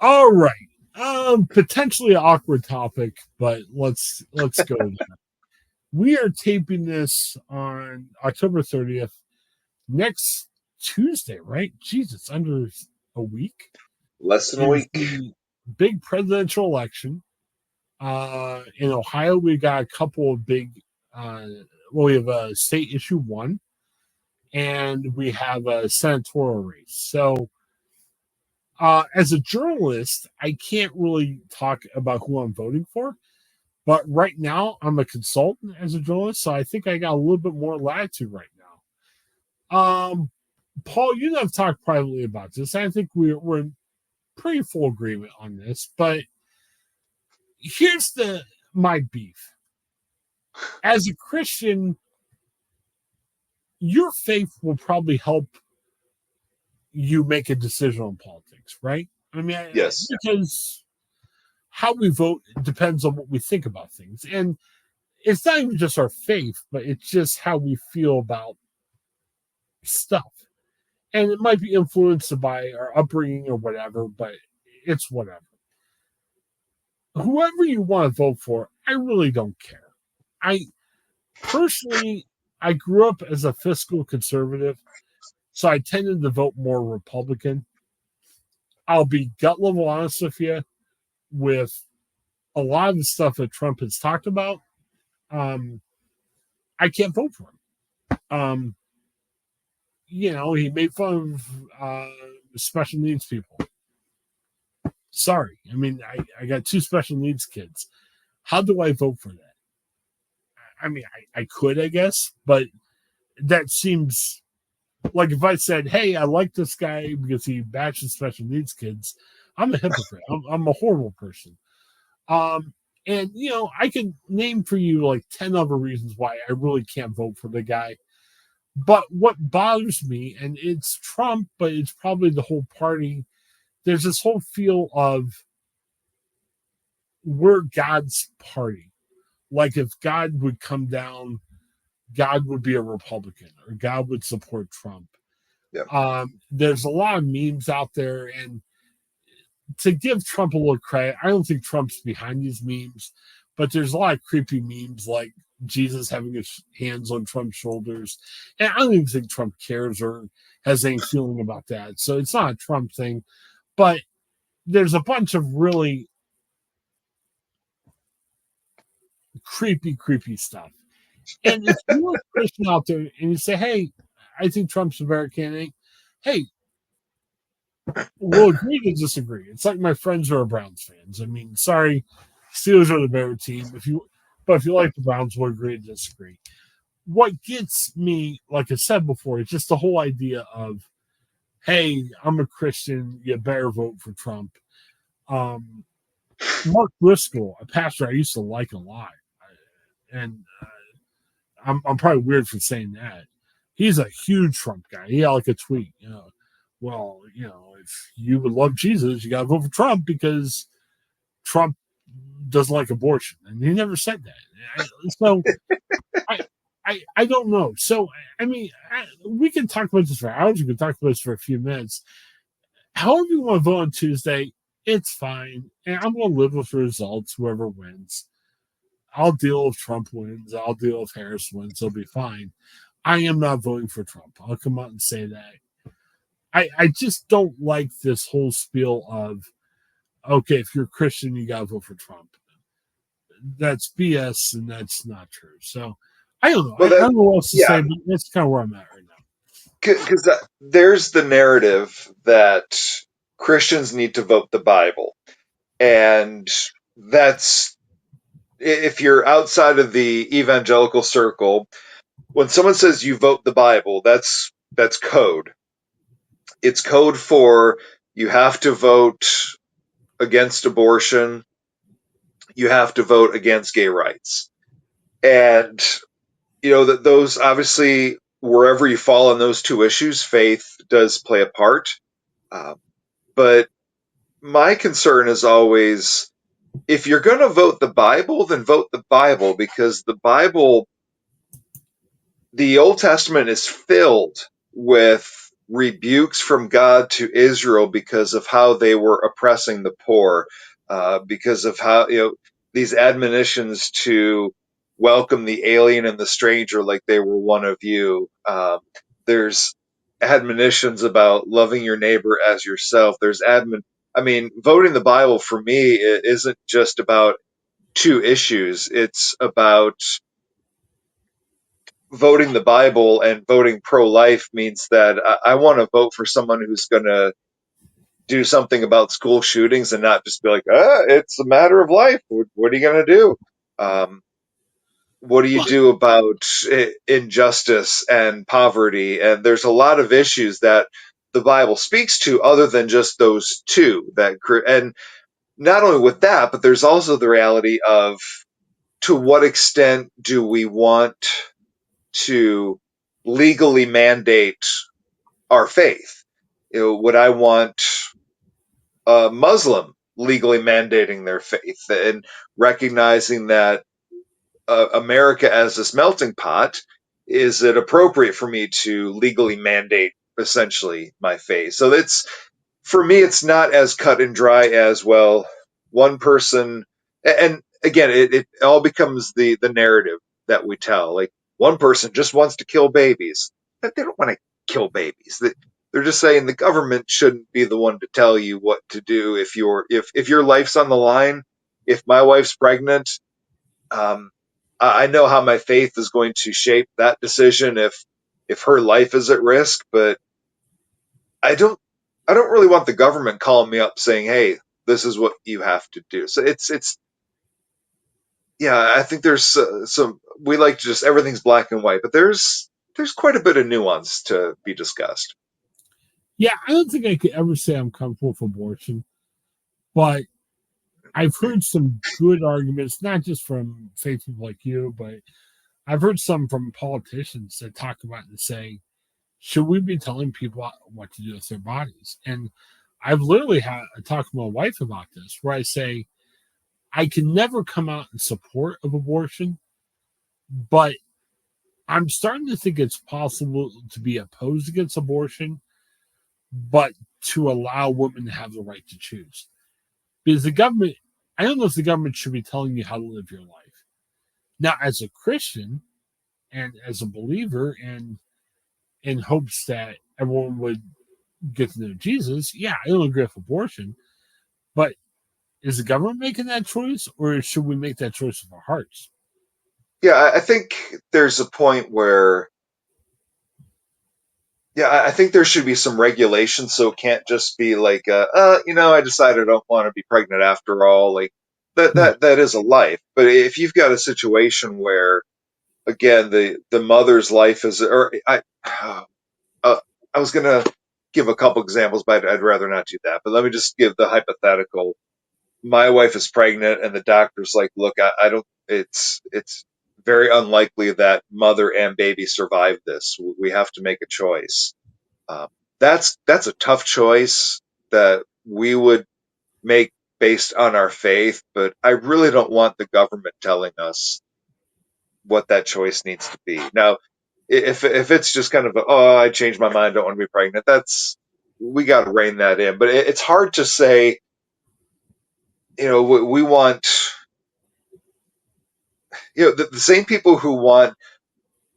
All right. Potentially awkward topic, but let's go there. We are taping this on October 30th, next Tuesday, right? Jesus, under a week Less than a is week. the big presidential election. In Ohio, we got a couple of big. We have a state issue one, and we have a senatorial race. So, as a journalist, I can't really talk about who I'm voting for. But right now, I'm a consultant as a journalist, so I think I got a little bit more latitude right now. Paul, you and I've talked privately about this. I think we're in pretty full agreement on this. But here's the my beef. As a Christian, your faith will probably help you make a decision on politics, right? I mean, Yes. because how we vote depends on what we think about things. And it's not even just our faith, but it's just how we feel about stuff. And it might be influenced by our upbringing or whatever, but it's whatever. Whoever you want to vote for, I really don't care. I personally, I grew up as a fiscal conservative, so I tended to vote more Republican. I'll be gut level honest with you with a lot of the stuff that Trump has talked about. Um, I can't vote for him. He made fun of special needs people. Sorry. I mean, I got two special needs kids. How do I vote for that? I mean, I could, I guess, but that seems like if I said, hey, I like this guy because he bashes special needs kids, I'm a hypocrite. I'm a horrible person. Um, and, I can name for you like 10 other reasons why I really can't vote for the guy. But what bothers me, and it's Trump, but it's probably the whole party, there's this whole feel of we're God's party. Like if God would come down, God would be a Republican or God would support Trump. Yeah. There's a lot of memes out there, and to give Trump a little credit, I don't think Trump's behind these memes, but there's a lot of creepy memes like Jesus having his hands on Trump's shoulders. And I don't even think Trump cares or has any feeling about that. So it's not a Trump thing, but there's a bunch of really creepy stuff. And if you're a Christian out there and you say, hey, I think Trump's a better candidate, hey, we'll agree to disagree. It's like my friends who are Browns fans. I mean, sorry, Steelers are the better team. But if you like the Browns, we'll agree to disagree. What gets me, like I said before, is just the whole idea of, hey, I'm a Christian, you better vote for Trump. Mark Driscoll, a pastor I used to like a lot, and I'm probably weird for saying that. He's a huge Trump guy. He had like a tweet, well, if you would love Jesus, you got to vote for Trump because Trump doesn't like abortion, and he never said that. So I don't know. So I mean, we can talk about this for hours. We can talk about this for a few minutes. However you want to vote on Tuesday, it's fine, and I'm going to live with the results. Whoever wins, I'll deal if Trump wins. I'll deal if Harris wins. It'll be fine. I am not voting for Trump. I'll come out and say that. I just don't like this whole spiel of, okay, if you're a Christian, you got to vote for Trump. That's BS, and that's not true. So I don't know. Well, I don't know what else to yeah, say, but that's kind of where I'm at right now. because there's the narrative that Christians need to vote the Bible, and that's if you're outside of the evangelical circle. When someone says you vote the Bible, that's code. It's code for you have to vote against abortion, you have to vote against gay rights, and that those obviously wherever you fall on those two issues, faith does play a part. Uh, but my concern is always if you're going to vote the Bible, then vote the Bible because the Bible, the Old Testament is filled with rebukes from God to Israel because of how they were oppressing the poor, because of how, these admonitions to welcome the alien and the stranger like they were one of you. There's admonitions about loving your neighbor as yourself. I mean, voting the Bible for me isn't just about two issues. It's about voting the Bible, and voting pro life means that I want to vote for someone who's going to do something about school shootings and not just be like, it's a matter of life. What are you going to do? Um, what do you Well, do about injustice and poverty? And there's a lot of issues that the Bible speaks to other than just those two. And not only with that, but there's also the reality of to what extent do we want to legally mandate our faith? Would I want a Muslim legally mandating their faith and recognizing that America as this melting pot? Is it appropriate for me to legally mandate essentially my faith? So for me, it's not as cut and dry as, well, one person, and again, it all becomes the narrative that we tell. Like, one person just wants to kill babies, but they don't want to kill babies. They're just saying the government shouldn't be the one to tell you what to do if your life's on the line. If my wife's pregnant, um, I know how my faith is going to shape that decision if her life is at risk, but I don't I don't really want the government calling me up saying, "Hey, this is what you have to do." So it's yeah, I think there's some, we like to just everything's black and white, but there's quite a bit of nuance to be discussed. yeah, I don't think I could ever say I'm comfortable with abortion, but I've heard some good arguments, not just from faith people like you, but I've heard some from politicians that talk about and say, should we be telling people what to do with their bodies? And I've literally had a talk with my wife about this, where I say, I can never come out in support of abortion, but I'm starting to think it's possible to be opposed against abortion, but to allow women to have the right to choose. Because the government, I don't know if the government should be telling you how to live your life. Now, as a Christian and as a believer, and in hopes that everyone would get to know Jesus, yeah, I don't agree with abortion, but is the government making that choice, or should we make that choice with our hearts? Yeah, I think there's a point where, yeah, I think there should be some regulation, so it can't just be like, I decided I don't want to be pregnant after all. Like, Hmm. that is a life. But if you've got a situation where, again, the mother's life is, or uh, I was gonna give a couple examples, but I'd rather not do that. But let me just give the hypothetical. My wife is pregnant, and the doctor's like, "Look, I don't. It's very unlikely that mother and baby survive this. We have to make a choice." Um, that's a tough choice that we would make based on our faith, but I really don't want the government telling us what that choice needs to be. Now, if it's just kind of I changed my mind, don't want to be pregnant, that's, we got to rein that in. But it's hard to say, we want, the same people who want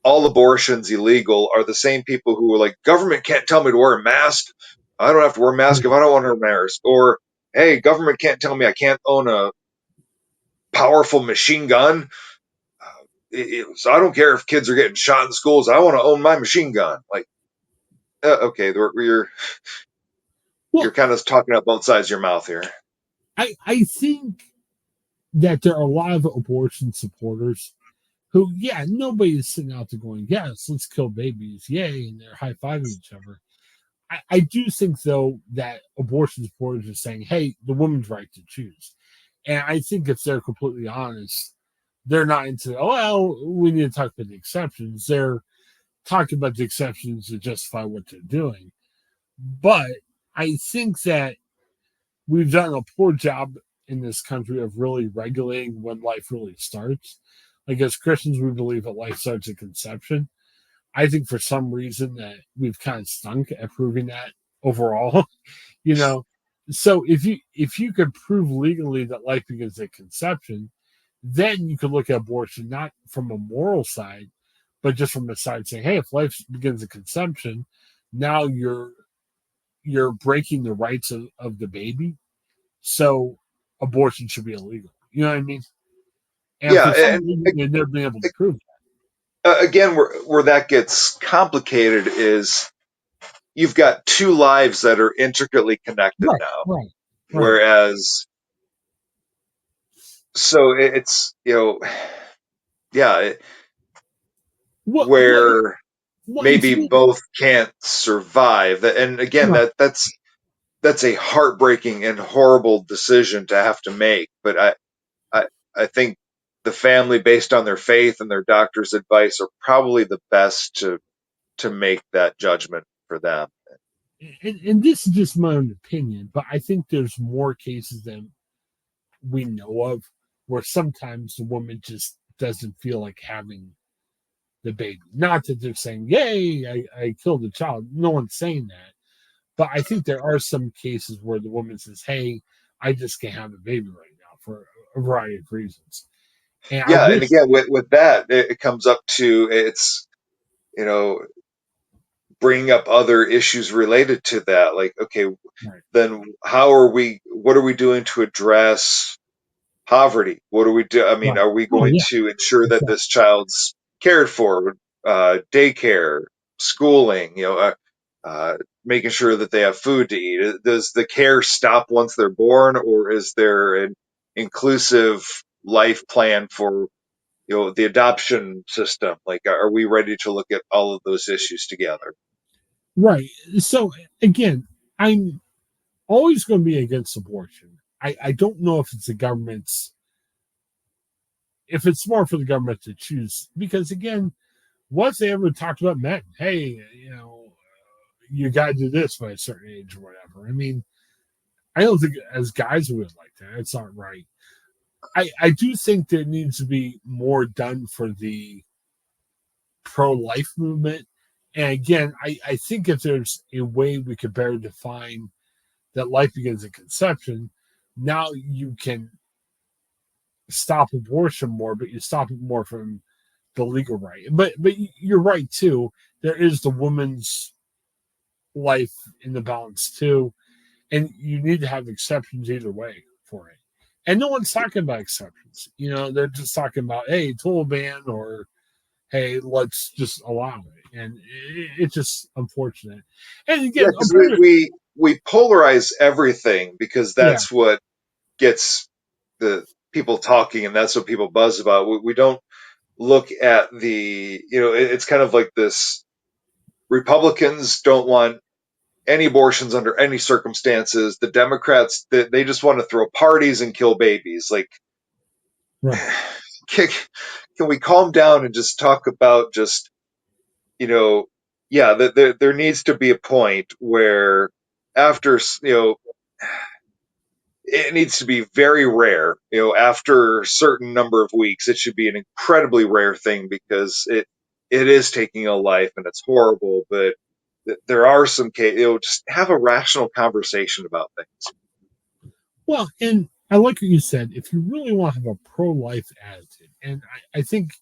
all abortions illegal are the same people who are like, government can't tell me to wear a mask. I don't have to wear a mask if I don't want to wear a mask. Or, hey, government can't tell me I can't own a powerful machine gun. So I don't care if kids are getting shot in schools. I want to own my machine gun. Like, okay, you're Well, kind of talking out both sides of your mouth here. I think that there are a lot of abortion supporters who, yeah, nobody's sitting out there going, yes, let's kill babies, yay, and they're high fiving each other. I do think, though, that abortion supporters are saying, hey, the woman's right to choose. And I think if they're completely honest, they're not into, oh, well, we need to talk about the exceptions. They're talking about the exceptions to justify what they're doing. But I think that we've done a poor job in this country of really regulating when life really starts. Like, as Christians, we believe that life starts at conception. I think for some reason that we've kind of stunk at proving that overall. you know, so if you could prove legally that life begins at conception, then you could look at abortion not from a moral side, but just from the side saying, hey, if life begins at conception, now you're breaking the rights of the baby, so abortion should be illegal. You know what I mean? And Yeah, for some and reason, they've never been able to prove again, where that gets complicated is you've got two lives that are intricately that. connected Right, now. right, right. Whereas, so it's yeah, What what where what it's maybe both can't survive. And again, right, that's a heartbreaking and horrible decision to have to make. But I, I think the family, based on their faith and their doctor's advice, are probably the best to make that judgment for them. and this is just my own opinion, but I think there's more cases than we know of where sometimes the woman just doesn't feel like having the baby. Not that they're saying, "Yay, I killed a child." No one's saying that, but I think there are some cases where the woman says, "Hey, I just can't have a baby right now for a variety of reasons." And I Yeah, and wish, again, with that, it comes up to it's you know bringing up other issues related to that. Like, okay, right, then what are we doing to address poverty? What do we do? I mean, right. are we Oh going yeah, to ensure that exactly. this child's cared for, daycare, schooling, making sure that they have food to eat? Does the care stop once they're born, or is there an inclusive life plan for, the adoption system? Like, are we ready to look at all of those issues together? Right. So again, I'm always going to be against abortion. I don't know if it's the government's, if it's smart for the government to choose, because again, once they ever talked about men, hey, you got to do this by a certain age or whatever. I mean, I don't think as guys we would like that. It's not right. I do think there needs to be more done for the pro life movement. And again, I think if there's a way we could better define that life begins at conception, now you can stop abortion more, but you stop it more from the legal right. But you're right too. There is the woman's life in the balance too, and you need to have exceptions either way for it. And no one's talking about exceptions. They're just talking about hey, total ban or hey, let's just allow it. And it's just unfortunate. And Yeah, again, because we polarize everything because yeah, that's what gets the people talking, and that's what people buzz about. We don't look at it's kind of like this. Republicans don't want any abortions under any circumstances. The Democrats, they just want to throw parties and kill babies. Like, right. can, can we calm down and just talk about just, you know, yeah, there needs to be a point where after, it needs to be very rare. After a certain number of weeks, it should be an incredibly rare thing because it is taking a life and it's horrible. But there are some cases. Just have a rational conversation about things. Well, and I like what you said. If you really want to have a pro life attitude, and I think,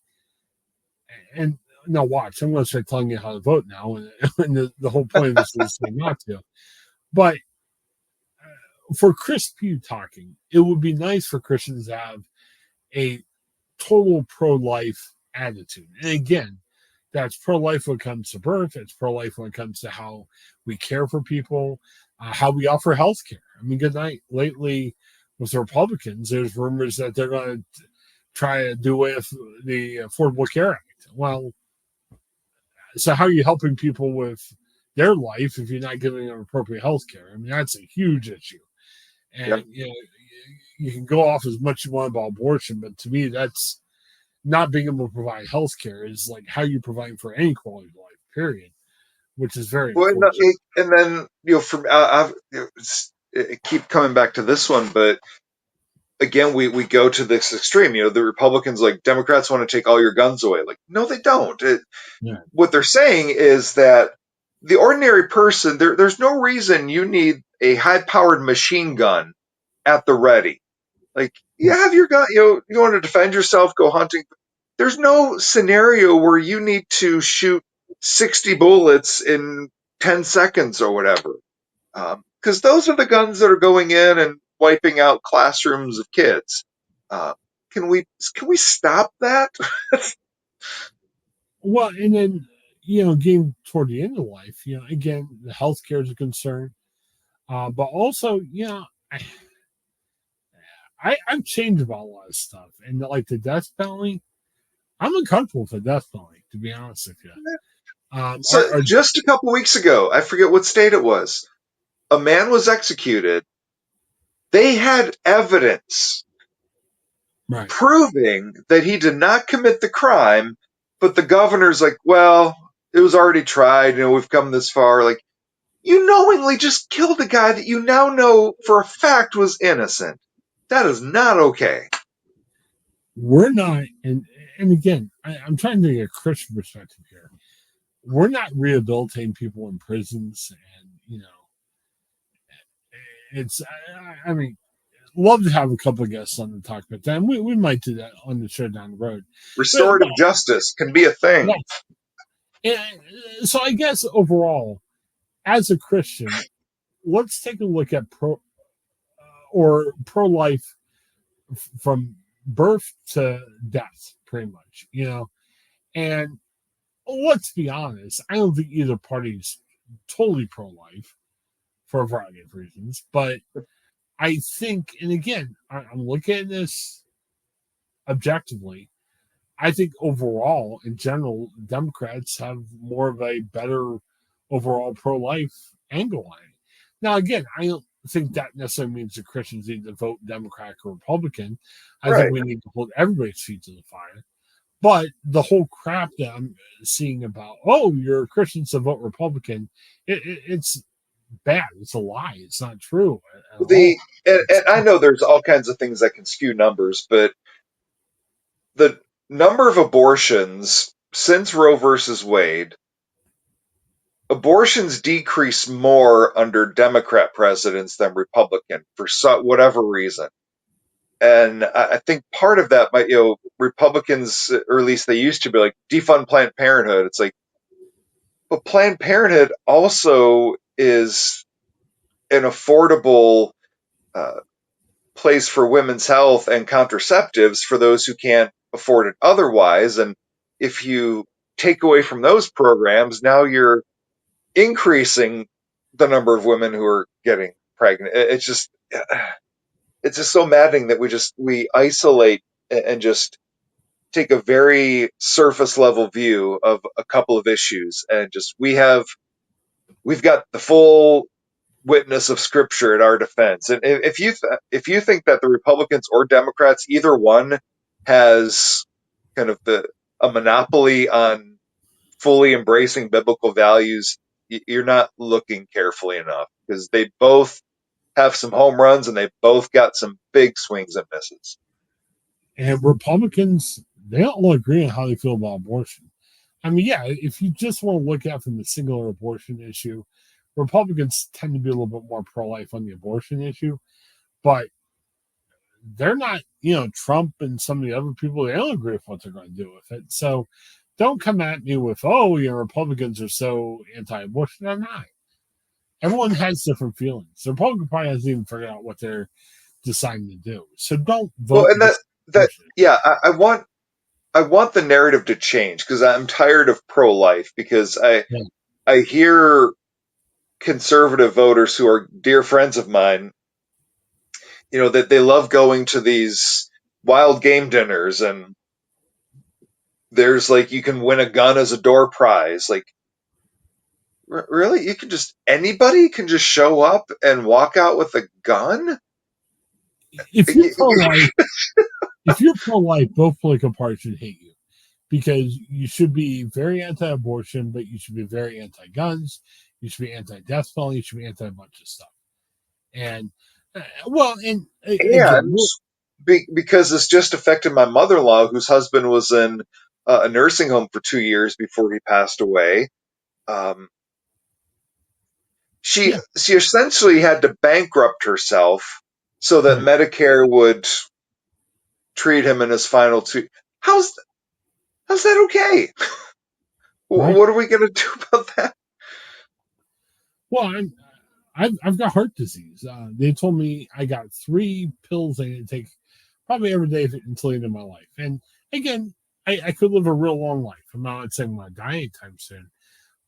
and now watch, I'm going to start telling you how to vote now. And the whole point of this is not to. But for Chris Pugh talking, it would be nice for Christians to have a total pro life attitude. And again, that's pro life when it comes to birth, it's pro life when it comes to how we care for people, how we offer health care. I mean, good night. Lately, with the Republicans, there's rumors that they're going to try to do away with the Affordable Care Act. Well, so how are you helping people with their life if you're not giving them appropriate health care? I mean, that's a huge issue. Yeah. And you can go off as much as you want about abortion, but to me, that's not being able to provide health care is like how you providing for any quality of life, period, which is very Well, unfortunate. and then from I keep coming back to this one, but again, we go to this extreme. The Republicans, like, Democrats want to take all your guns away. Like, no, they don't. Yeah. What they're saying is that the ordinary person, there's no reason you need a high powered machine gun at the ready. Like, you have your gun, you want to defend yourself, go hunting. There's no scenario where you need to shoot 60 bullets in 10 seconds or whatever. Because those are the guns that are going in and wiping out classrooms of kids. Uh, can we stop that? Well, and then getting toward the end of life, again, the healthcare is a concern, but also, I'm changed about a lot of stuff, and like the death penalty, I'm uncomfortable with the death penalty, to be honest with you. So just a couple weeks ago, I forget what state it was, a man was executed. They had evidence right. proving that he did not commit the crime, but the governor's like, well, it was already tried. We've come this far. Like, you knowingly just killed a guy that you now know for a fact was innocent. That is not okay. We're not, and again, I'm trying to get a Christian perspective here. We're not rehabilitating people in prisons, and it's. I mean, love to have a couple of guests on to talk about that. And we might do that on the show down the road. Restorative justice can be a thing. And so I guess overall, as a Christian, let's take a look at pro life from birth to death, pretty much. And let's be honest, I don't think either party's totally pro life for a variety of reasons, but I think, and again, I'm looking at this objectively. I think overall, in general, Democrats have more of a better overall pro-life angle on it. Now, again, I don't think that necessarily means the Christians need to vote Democrat or Republican. I think we need to hold everybody's feet to the fire. But the whole crap that I'm seeing about, you're a Christian, so vote Republican, it's bad. It's a lie. It's not true at all. And I know there's all kinds of things that can skew numbers, but the number of abortions since Roe versus Wade, abortions decrease more under Democrat presidents than Republican for whatever reason. And I think part of that might, Republicans, or at least they used to be like, defund Planned Parenthood. It's like, but Planned Parenthood also is an affordable place for women's health and contraceptives for those who can't afford it otherwise. And if you take away from those programs, now you're increasing the number of women who are getting pregnant. It's just so maddening that we isolate and just take a very surface level view of a couple of issues, and just we've got the full witness of scripture at our defense. And if you think that the Republicans or Democrats, either one, has kind of a monopoly on fully embracing biblical values, you're not looking carefully enough, because they both have some home runs and they both got some big swings and misses. And Republicans, they don't all agree on how they feel about abortion. I mean, yeah, if you just want to look at from the singular abortion issue, Republicans tend to be a little bit more pro-life on the abortion issue, but they're not, Trump and some of the other people, they don't agree with what they're going to do with it. So don't come at me with, Republicans are so anti-abortion. They're not. Everyone has different feelings. The Republican Party hasn't even figured out what they're deciding to do. So don't vote. Well, and that yeah, I want the narrative to change, because I'm tired of pro-life, because I hear conservative voters who are dear friends of mine, that they love going to these wild game dinners, and there's like, you can win a gun as a door prize. Like, really? You can just, anybody can just show up and walk out with a gun? If you're pro-life, both political parties should hate you, because you should be very anti-abortion, but you should be very anti-guns. You should be anti-death penalty. You should be anti a bunch of stuff. And again, And because it's just affected my mother-in-law, whose husband was in a nursing home for 2 years before he passed away. Um, she Yeah. she essentially had to bankrupt herself so that Right. Medicare would treat him in his final two. How's how's that okay? Right. What are we going to do about that? Well, I've got heart disease. They told me I got 3 pills I need to take probably every day until the end of my life. And again, I could live a real long life. I'm not saying I'm going to die anytime soon.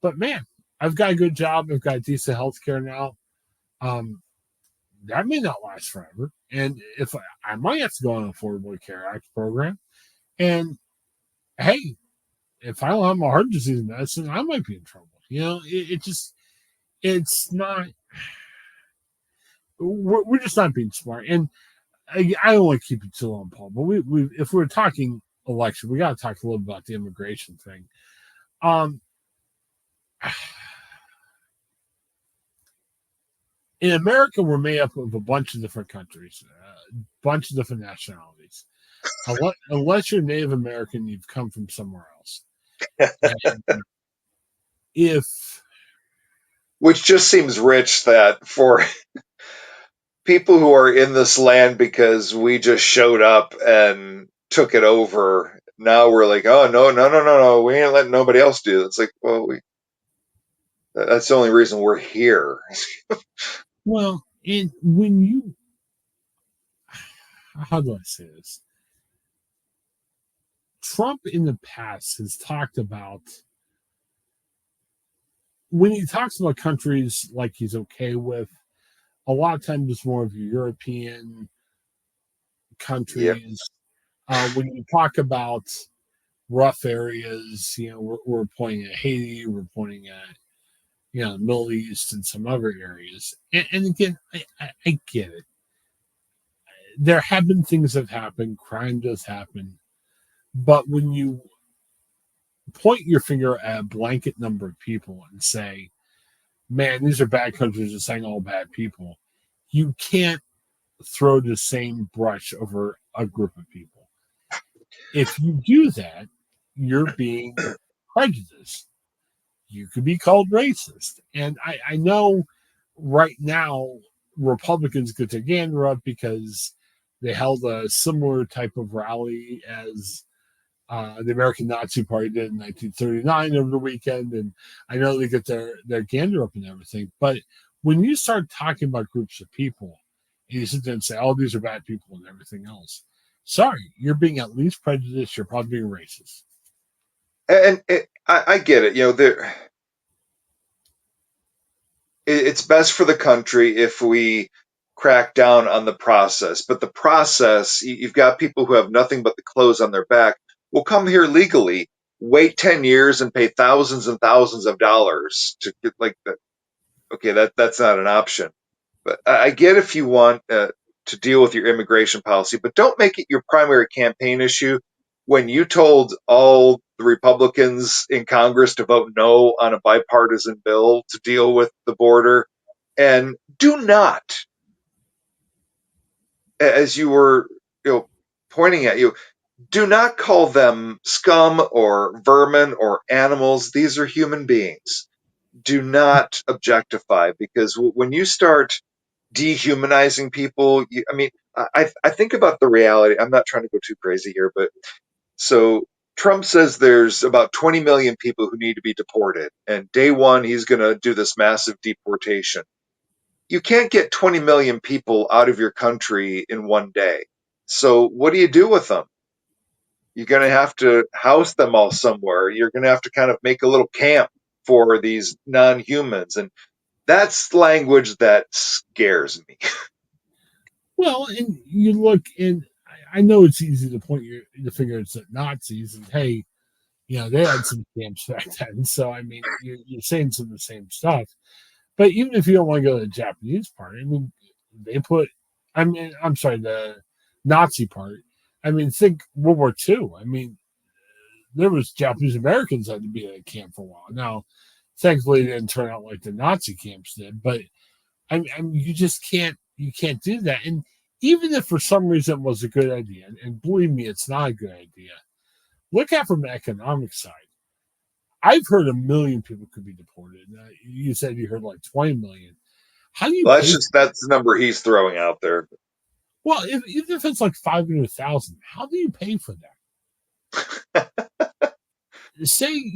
But man, I've got a good job. I've got decent health care now. Um, that may not last forever. And if I might have to go on an Affordable Care Act program. And hey, if I don't have my heart disease medicine, I might be in trouble. It just, it's not, we're just not being smart. And I don't want to keep it too long, Paul, but if we're talking election, we got to talk a little about the immigration thing. Um, in America, we're made up of a bunch of different countries, a bunch of different nationalities. Unless you're Native American, you've come from somewhere else. And if Which just seems rich that for people who are in this land because we just showed up and took it over. Now we're like, oh no, no, no, no, no, we ain't letting nobody else do it. It's like, well, that's the only reason we're here. well, and when you, how do I say this? Trump in the past has talked about when he talks about countries like he's okay with. A lot of times it's more of European Yep. countries. When you talk about rough areas, we're pointing at Haiti, we're pointing at the Middle East and some other areas. And again, I get it. There have been things that have happened, crime does happen, but when you point your finger at a blanket number of people and say, "Man, these are bad countries," and saying all bad people, you can't throw the same brush over a group of people. If you do that, you're being prejudiced. You could be called racist. And I know right now Republicans get their gander up because they held a similar type of rally as the American Nazi Party did in 1939 over the weekend. And I know they get their gander up and everything. But when you start talking about groups of people and you sit there and say, oh, these are bad people and everything else, sorry, you're being at least prejudiced. You're probably being racist. And I get it. It's best for the country if we crack down on the process. But the process, you've got people who have nothing but the clothes on their back, will come here legally, wait 10 years and pay thousands and thousands of dollars to get like that. Okay, that's not an option. But I get if you want to deal with your immigration policy, but don't make it your primary campaign issue when you told all the Republicans in Congress to vote no on a bipartisan bill to deal with the border. And do not, as you were pointing at you, do not call them scum or vermin or animals. These are human beings. Do not objectify because when you start dehumanizing people. I mean, I think about the reality. I'm not trying to go too crazy here, but so Trump says there's about 20 million people who need to be deported, and day one he's going to do this massive deportation. You can't get 20 million people out of your country in one day. So what do you do with them? You're going to have to house them all somewhere. You're going to have to kind of make a little camp for these non-humans, and that's language that scares me. Well, and you look, and I know it's easy to point the finger at Nazis and hey, they had some camps back then. So I mean, you're saying some of the same stuff. But even if you don't want to go to the Japanese part, I mean, they put, I mean, I'm sorry, the Nazi part. I mean, think World War II. I mean, there was Japanese Americans that had to be at a camp for a while. Now, thankfully, it didn't turn out like the Nazi camps did. But I mean, you just can't do that. And even if for some reason it was a good idea, and believe me, it's not a good idea. Look at it from the economic side. I've heard 1 million people could be deported. You said you heard like 20 million. How do you Well, pay? that's the number he's throwing out there. Well, even if it's like 500,000, how do you pay for that? Say,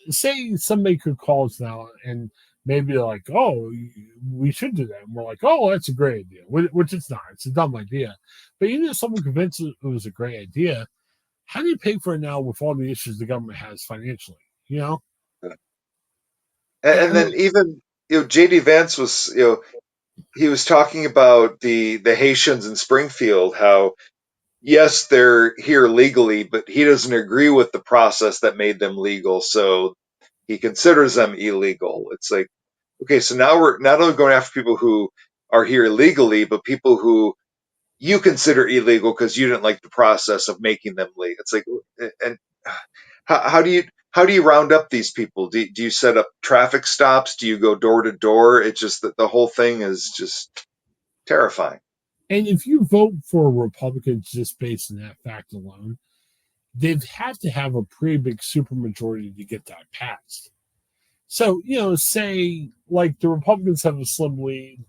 say somebody could call us now and maybe they're like, oh, we should do that. And we're like, oh, that's a great idea, which it's not. It's a dumb idea. But even if someone convinced it was a great idea, how do you pay for it now with all the issues the government has financially? You know? And I then mean, even JD Vance was he was talking about the Haitians in Springfield, how yes, they're here legally, but he doesn't agree with the process that made them legal, so he considers them illegal. It's like, okay, so now we're not only going after people who are here illegally, but people who you consider illegal because you didn't like the process of making them legal. It's like, and how do you round up these people? Do you set up traffic stops? Do you go door to door? It's just that the whole thing is just terrifying. and if you vote for Republicans just based on that fact alone, they'd have to have a pretty big supermajority to get that passed. So, say like the Republicans have a slim lead,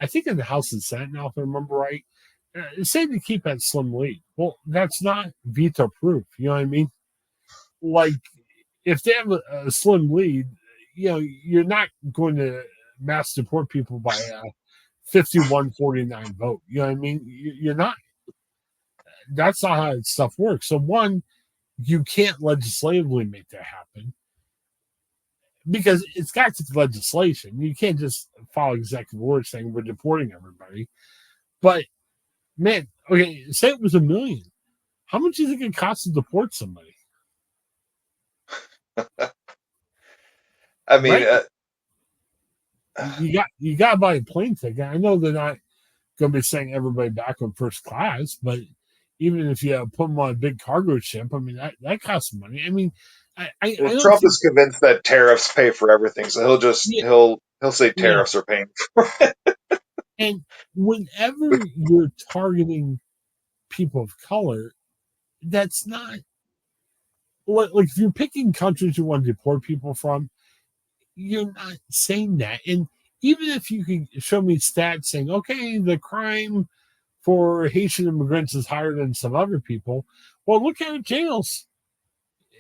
I think in the House and Senate now, if I remember right. Say they keep that slim lead. Well, that's not veto proof. You know what I mean? Like, if they have a slim lead, you're not going to mass deport people by a 51-49 vote. You know what I mean? You're not. That's not how stuff works. So, one, you can't legislatively make that happen because it's got to be legislation. You can't just follow executive order saying we're deporting everybody. But man, okay, say it was 1 million. How much do you think it costs to deport somebody? I mean, Right? You got to buy a plane ticket. I know they're not going to be sending everybody back on first class, but even if you put them on a big cargo ship, I mean that costs money. I mean, I well, don't Trump think. is convinced that tariffs pay for everything, so Yeah, he'll say yeah. tariffs are paying for it. And whenever you're targeting people of color, that's not like if you're picking countries you want to deport people from, you're not saying that. And even if you could show me stats saying, okay, the crime for Haitian immigrants is higher than some other people, well, look at jails.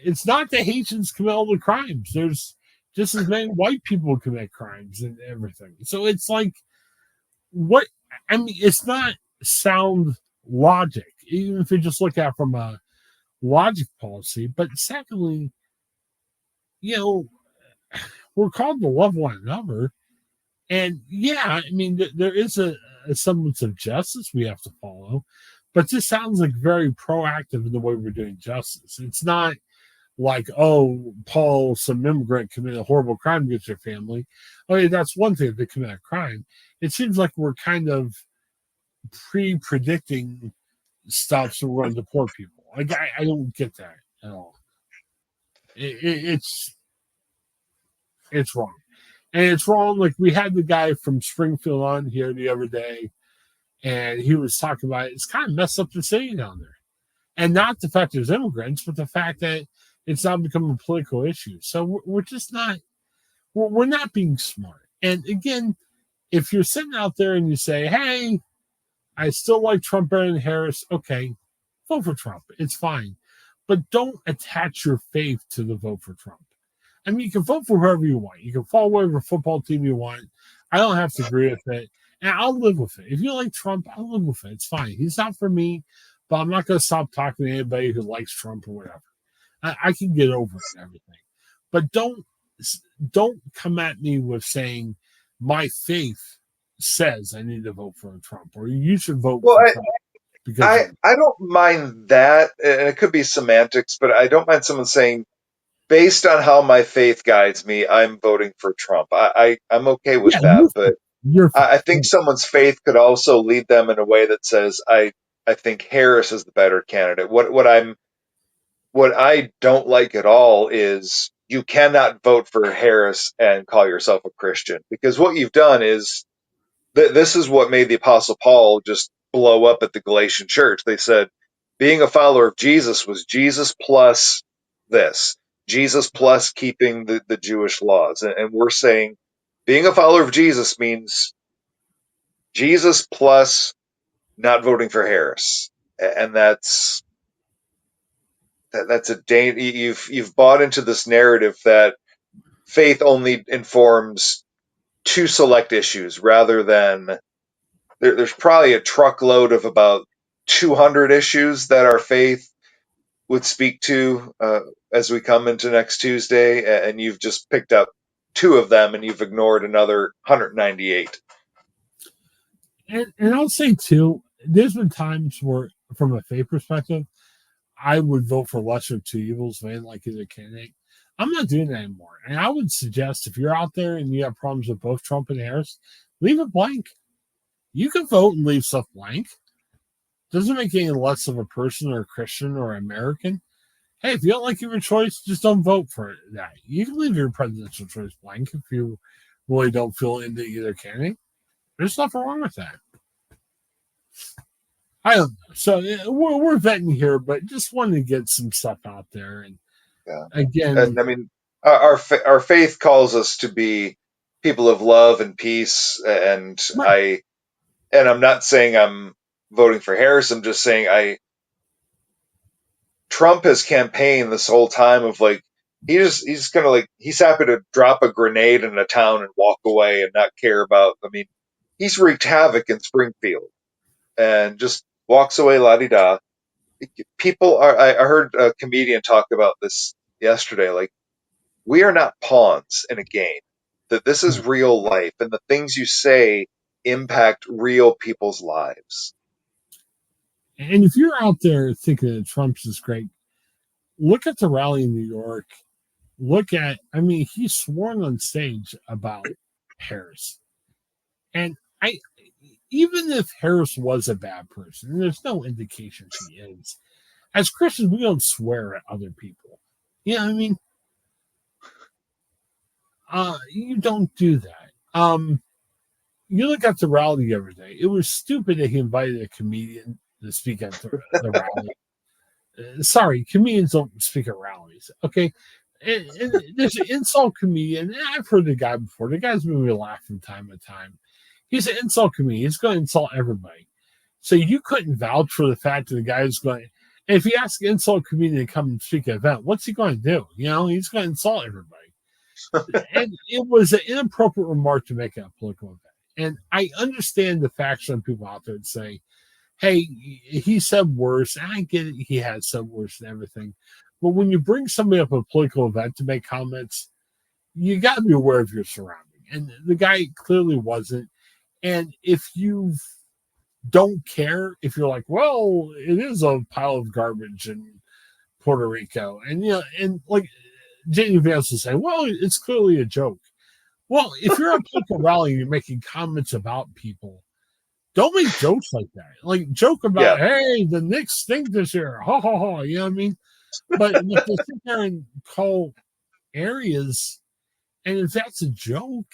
It's not that Haitians commit all the crimes. There's just as many white people commit crimes and everything. So it's like, what? I mean, it's not sound logic, even if you just look at it from a logic policy. But secondly, you know, we're called to love one another. And yeah, I mean, there is a semblance of justice we have to follow, but this sounds like very proactive in the way we're doing justice. It's not like, oh, Paul, some immigrant committed a horrible crime against your family. Okay, that's one thing if they commit a crime. It seems like we're kind of pre-predicting stuff, so we're going to deport people. Like, I don't get that at all. It's wrong. And it's wrong. Like we had the guy from Springfield on here the other day, and he was talking about it. It's kind of messed up the city down there. And not the fact there's immigrants, but the fact that it's not becoming a political issue. So we're just not, we're not being smart. And again, if you're sitting out there and you say, hey, I still like Trump better than Harris, okay, vote for Trump. It's fine. But don't attach your faith to the vote for Trump. I mean, you can vote for whoever you want. You can follow whatever football team you want. I don't have to agree with it. And I'll live with it. If you like Trump, I'll live with it. It's fine. He's not for me, but I'm not going to stop talking to anybody who likes Trump or whatever. I can get over it and everything. But don't come at me with saying my faith says I need to vote for Trump or you should vote Well, for Trump because of I don't mind that, and it could be semantics, but I don't mind someone saying, based on how my faith guides me, I'm voting for Trump. I'm okay with yeah, that, but you're fine. I think someone's faith could also lead them in a way that says, I think Harris is the better candidate. What I don't like at all is you cannot vote for Harris and call yourself a Christian, because what you've done is this is what made the Apostle Paul just blow up at the Galatian church. They said being a follower of Jesus was Jesus plus this, Jesus plus keeping the Jewish laws. And we're saying being a follower of Jesus means Jesus plus not voting for Harris. And that's a you've bought into this narrative that faith only informs two select issues rather than there's probably a truckload of about 200 issues that our faith would speak to as we come into next Tuesday, and you've just picked up two of them and you've ignored another 198. And I'll say too, there's been times where, from a faith perspective, I would vote for lesser of two evils if I didn't like either candidate. I'm not doing that anymore. And I would suggest if you're out there and you have problems with both Trump and Harris, leave it blank. You can vote and leave stuff blank. Doesn't make you any less of a person or a Christian or American. Hey, if you don't like your choice, just don't vote for that. You can leave your presidential choice blank if you really don't feel into either candidate. There's nothing wrong with that. I don't know. So we're vetting here, but just wanted to get some stuff out there. And Yeah. again, And I mean, our faith calls us to be people of love and peace. right. I'm not saying I'm voting for Harris. I'm just saying Trump has campaigned this whole time of like he's gonna like he's happy to drop a grenade in a town and walk away and not care about. I mean, he's wreaked havoc in Springfield and just walks away la di da. People are. I heard a comedian talk about this yesterday. Like we are not pawns in a game. That this is Right. real life, and the things you say impact real people's lives. And if you're out there thinking that Trump's is great, look at the rally in New York. I mean, he's sworn on stage about Harris. And even if Harris was a bad person, and there's no indication she is, as Christians, we don't swear at other people. You know what I mean? You don't do that. You look at the rally the other day. It was stupid that he invited a comedian to speak at the rally. Sorry, comedians don't speak at rallies. Okay. And there's an insult comedian. And I've heard the guy before. The guy's made me laugh from time to time. He's an insult comedian. He's going to insult everybody. So you couldn't vouch for the fact that the guy is going. And if you ask an insult comedian to come and speak at an event, what's he going to do? You know, he's going to insult everybody. And it was an inappropriate remark to make at a political event. And I understand the faction of people out there that say, hey, he said worse. And I get it, he has said worse and everything. But when you bring somebody up at a political event to make comments, you got to be aware of your surrounding. And the guy clearly wasn't. And if you don't care, if you're like, well, it is a pile of garbage in Puerto Rico, and you know, and like J.D. Vance will say, well, it's clearly a joke. Well, if you're at a political rally and you're making comments about people, don't make jokes like that. Like joke Yeah, about, hey, the Knicks stink this year, ha ha ha. You know what I mean? But to sit there and call areas, and if that's a joke,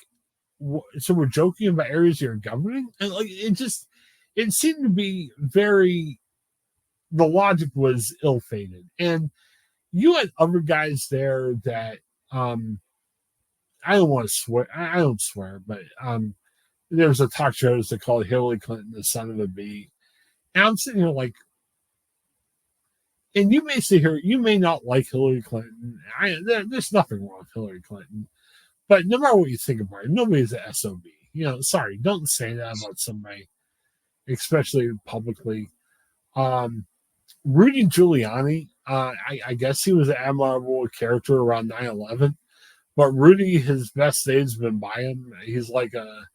so we're joking about areas you're governing, and like it seemed to be very. The logic was ill-fated, and you had other guys there that I don't want to swear. I don't swear, but there's a talk show that called Hillary Clinton the son of a bee, and I'm sitting here like, and you may sit here, you may not like Hillary Clinton. There's nothing wrong with Hillary Clinton, but no matter what you think about her, nobody's a SOB. You know, sorry, don't say that about somebody, especially publicly. Rudy Giuliani, I guess he was an admirable character around 9/11, but Rudy, his best days have been by him. He's like a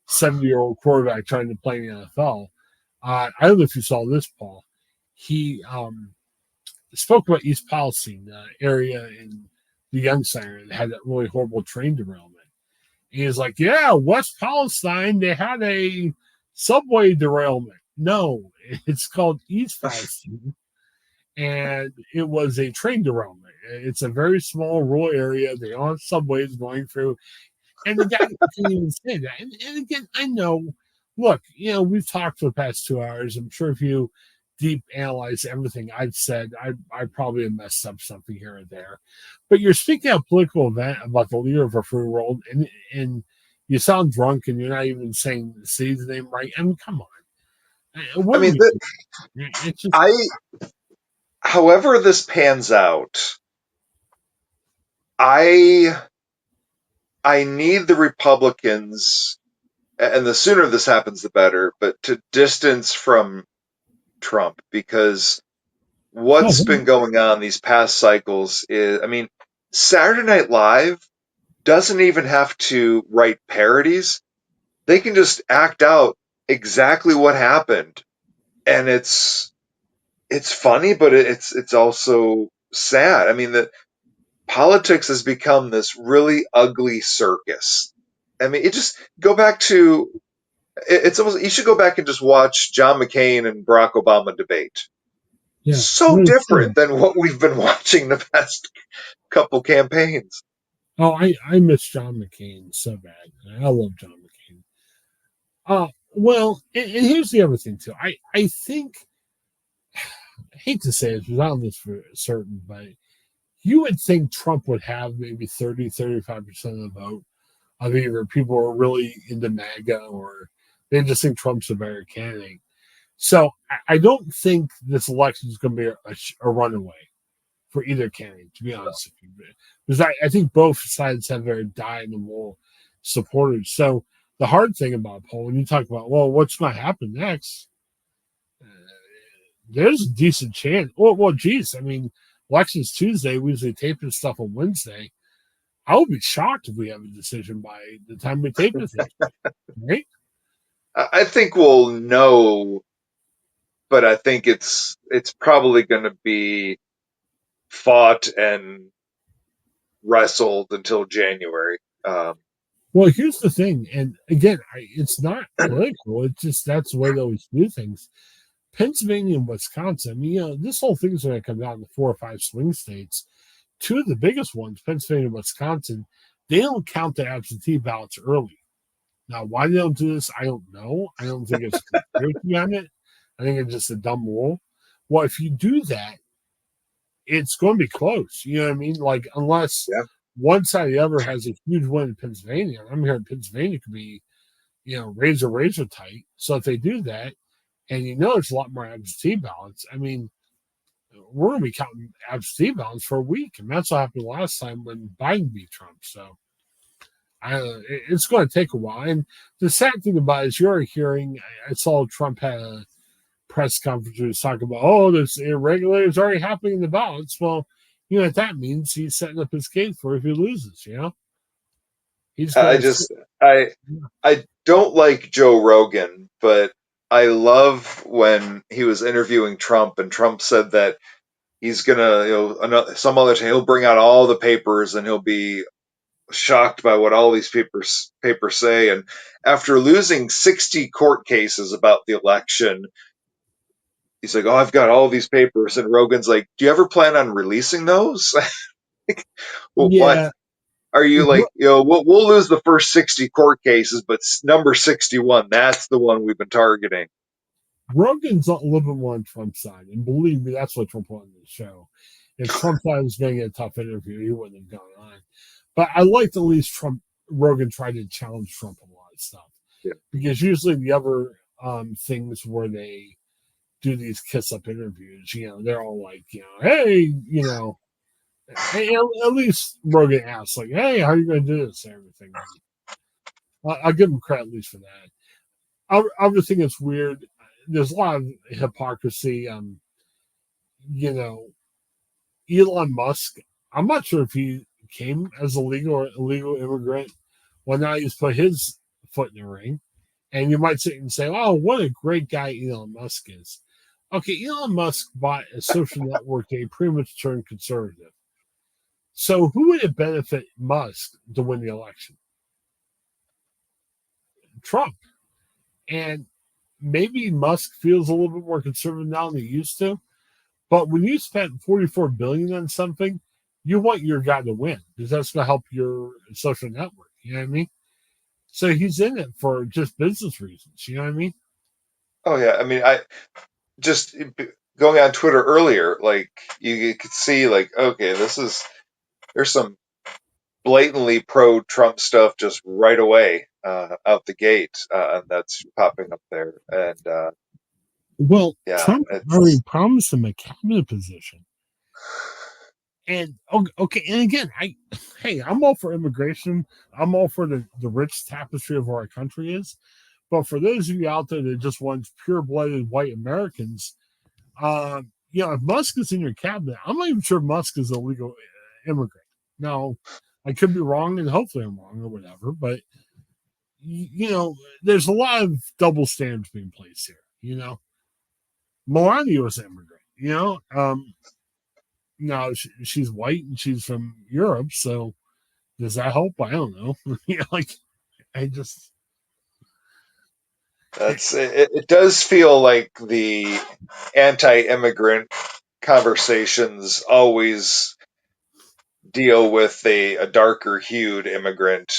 70-year-old quarterback trying to play in the NFL. I don't know if you saw this, Paul. He spoke about East Palestine, the area in the Young Center that had that really horrible train derailment. And he's like, yeah, West Palestine, they had a subway derailment. No, it's called East Palestine. And it was a train derailment. It's a very small rural area. They don't have subways going through. And the guy didn't even say that. And again, I know look, we've talked for the past 2 hours. I'm sure if you deep analyze everything I've said, I probably have messed up something here and there. But you're speaking of a political event about the leader of a free world, and you sound drunk, and you're not even saying the city's name right. I mean, come on. I What are mean, we doing? It's just I, however this pans out, I I need the Republicans, and the sooner this happens, the better, but to distance from Trump, because oh, what's been going on these past cycles is, I mean, Saturday Night Live doesn't even have to write parodies. They can just act out exactly what happened, and it's funny, but it's also sad. I mean, the politics has become this really ugly circus. I mean, it just go back to it's almost you should go back and just watch John McCain and Barack Obama debate. yeah. So What is different than what we've been watching the past couple campaigns. Oh, I miss John McCain so bad. I love John McCain. Well, and here's the other thing too. I think I hate to say it, because I don't know this for certain, but you would think Trump would have maybe 35% of the vote of either people who are really into MAGA or they just think Trump's a better candidate. So I don't think this election is going to be a runaway for either candidate, to be honest with you. Because I think both sides have their die in the wool supporters. So the hard thing about Paul, when you talk about, well, what's going to happen next? There's a decent chance. Well, geez, I mean, election's Tuesday. We usually tape this stuff on Wednesday. I would be shocked if we have a decision by the time we tape this next week, right? I think we'll know, but I think it's probably going to be fought and wrestled until January. Well, here's the thing, and again, it's not political. It's just that's the way they always do things. Pennsylvania and Wisconsin. I mean, this whole thing's going to come down to 4 or 5 swing states. Two of the biggest ones, Pennsylvania and Wisconsin, they don't count the absentee ballots early. Now, why they don't do this, I don't know. I don't think it's conspiracy on it. I think it's just a dumb rule. Well, if you do that, it's going to be close. You know what I mean? Like, unless yeah, one side or the other has a huge win in Pennsylvania, I'm hearing Pennsylvania could be, razor tight. So if they do that, and it's a lot more absentee ballots, I mean, we're going to be counting absentee ballots for a week. And that's what happened last time when Biden beat Trump. So it's going to take a while. And the sad thing about it is you're hearing, I saw Trump had a press conference talking about, this irregularity is already happening in the ballots. Well, what that means, he's setting up his case for if he loses, He's I going to, just I don't like Joe Rogan, but I love when he was interviewing Trump and Trump said that he's gonna, some other time he'll bring out all the papers and he'll be shocked by what all these papers say. And after losing 60 court cases about the election, he's like, "Oh, I've got all these papers." And Rogan's like, "Do you ever plan on releasing those?" Well, what yeah. are you like? We'll lose the first 60 court cases, but number 61, that's the one we've been targeting. Rogan's a little bit more on Trump's side. And believe me, that's what Trump wanted to show. If Trump thought he was going to get a tough interview, he wouldn't have gone on. But I liked at least Rogan tried to challenge Trump a lot of stuff. Yeah. Because usually the other things where they do these kiss up interviews, they're all like, hey, at least Rogan asks, like, hey, how are you going to do this and everything. I'll give him credit at least for that. Other thing that's weird, there's a lot of hypocrisy. Elon Musk, I'm not sure if he came as a legal or illegal immigrant. Well, now he's put his foot in the ring. And you might sit and say, oh, what a great guy Elon Musk is. Okay, Elon Musk bought a social network that pretty much turned conservative. So who would it benefit Musk to win the election? Trump. And maybe Musk feels a little bit more conservative now than he used to. But when you spent $44 billion on something, you want your guy to win because that's going to help your social network. You know what I mean? So he's in it for just business reasons. You know what I mean? Oh yeah, I mean, I just going on Twitter earlier, like you could see, like, okay, there's some blatantly pro Trump stuff just right away out the gate, and that's popping up there, and Well, yeah, Trump already it's promised him a cabinet position. And okay, and again, hey, I'm all for immigration. I'm all for the rich tapestry of our country is. But for those of you out there that just want pure blooded white Americans, if Musk is in your cabinet, I'm not even sure Musk is a legal immigrant. Now, I could be wrong, and hopefully I'm wrong or whatever. But there's a lot of double standards being placed here. Melania was an immigrant. Now she's white and she's from Europe, so does that help? I don't know. Like I just that's it, it does feel like the anti-immigrant conversations always deal with a darker hued immigrant.